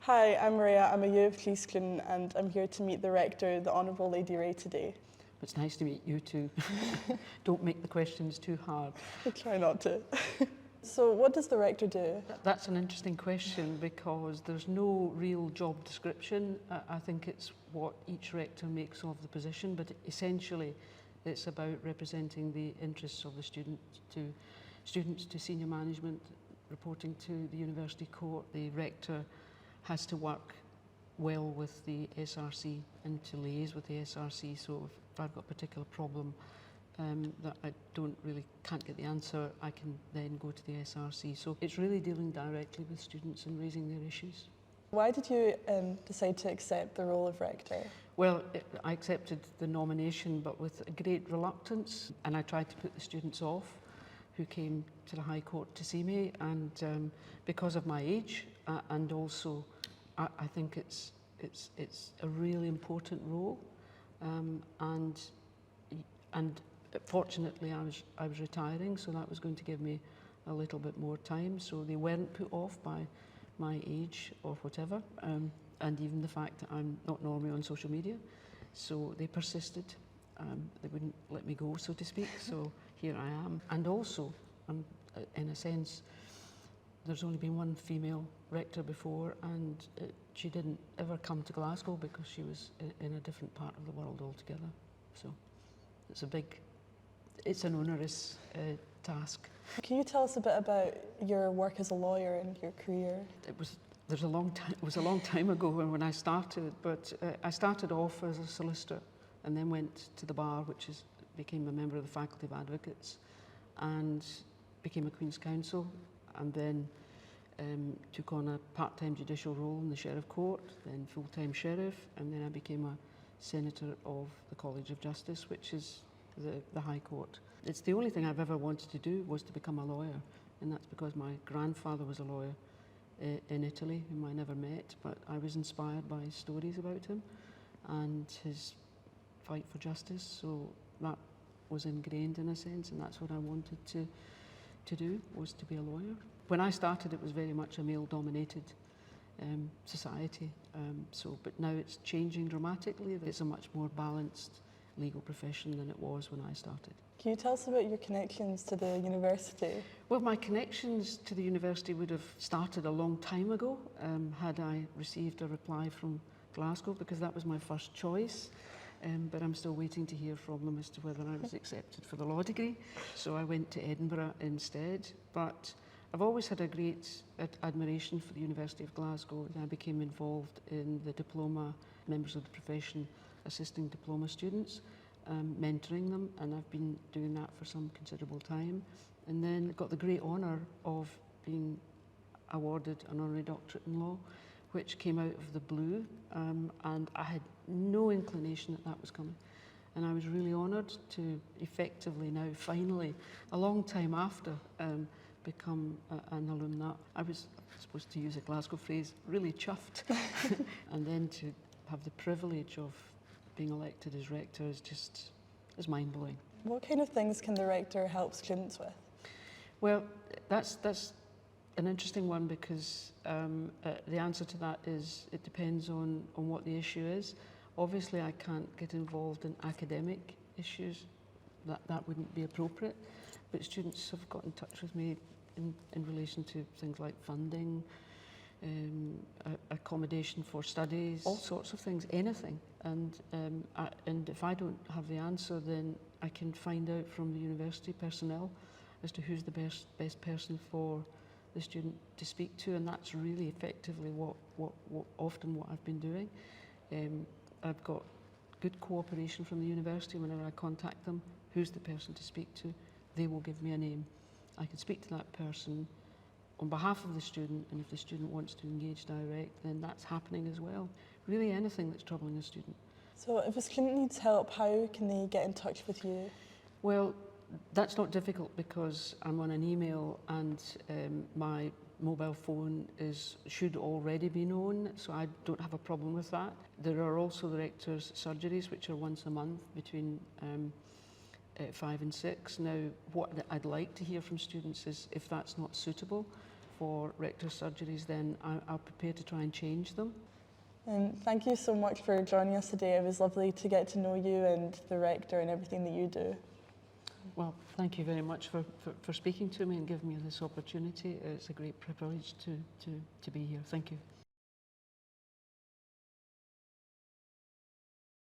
Hi, I'm Mireia. I'm a UofG student and I'm here to meet the Rector, the Honourable Lady Rae, today. It's nice to meet you too. Don't make the questions too hard. I try not to. So what does the Rector do? That's an interesting question because there's no real job description. I think it's what each rector makes of the position, but essentially it's about representing the interests of the students to senior management, reporting to the university court. The rector has to work well with the SRC and to liaise with the SRC. So if I've got a particular problem that I can't get the answer, I can then go to the SRC. So it's really dealing directly with students and raising their issues. Why did you decide to accept the role of Rector? Well, I accepted the nomination, but with a great reluctance, and I tried to put the students off who came to the High Court to see me, and because of my age, and also I think it's a really important role, and fortunately I was retiring, so that was going to give me a little bit more time. So they weren't put off by my age or whatever, and even the fact that I'm not normally on social media. So they persisted. They wouldn't let me go, so to speak. So here I am. And also, in a sense, there's only been one female rector before, and she didn't ever come to Glasgow because she was in a different part of the world altogether. So it's an onerous task. Can you tell us a bit about your work as a lawyer and your career? It was a long time ago when I started, but I started off as a solicitor and then went to the bar, became a member of the Faculty of Advocates, and became a Queen's Counsel, and then took on a part-time judicial role in the Sheriff Court, then full-time Sheriff, and then I became a Senator of the College of Justice, which is the High Court. It's the only thing I've ever wanted to do was to become a lawyer, and that's because my grandfather was a lawyer in Italy, whom I never met, but I was inspired by stories about him and his fight for justice, so that was ingrained in a sense, and that's what I wanted to do, was to be a lawyer. When I started, it was very much a male-dominated society, but now it's changing dramatically. It's a much more balanced legal profession than it was when I started. Can you tell us about your connections to the university? Well, my connections to the university would have started a long time ago, had I received a reply from Glasgow, because that was my first choice. But I'm still waiting to hear from them as to whether I was accepted for the law degree. So I went to Edinburgh instead. But I've always had a great admiration for the University of Glasgow, and I became involved in the diploma, members of the profession, assisting diploma students, mentoring them, and I've been doing that for some considerable time. And then got the great honour of being awarded an honorary doctorate in law, which came out of the blue, and I had no inclination that was coming. And I was really honoured to effectively now, finally, a long time after, become an alumna. I was supposed to use a Glasgow phrase, really chuffed. And then to have the privilege of being elected as rector is mind-blowing. What kind of things can the Rector help students with? Well, that's an interesting one, because the answer to that is it depends on what the issue is. Obviously, I can't get involved in academic issues. That wouldn't be appropriate. But students have got in touch with me in relation to things like funding, accommodation for studies, all sorts of things, anything. And if I don't have the answer, then I can find out from the university personnel as to who's the best person for the student to speak to, and that's really effectively what I've been doing. I've got good cooperation from the university. Whenever I contact them, who's the person to speak to, they will give me a name. I can speak to that person on behalf of the student, and if the student wants to engage direct, then that's happening as well. Really anything that's troubling a student. So if a student needs help, how can they get in touch with you? Well, that's not difficult because I'm on an email, and my mobile phone should already be known, so I don't have a problem with that. There are also the rector's surgeries, which are once a month between 5 and 6. Now, what I'd like to hear from students is if that's not suitable for rector's surgeries, then I'll prepare to try and change them. Thank you so much for joining us today. It was lovely to get to know you and the rector and everything that you do. Well, thank you very much for speaking to me and giving me this opportunity. It's a great privilege to be here. Thank you.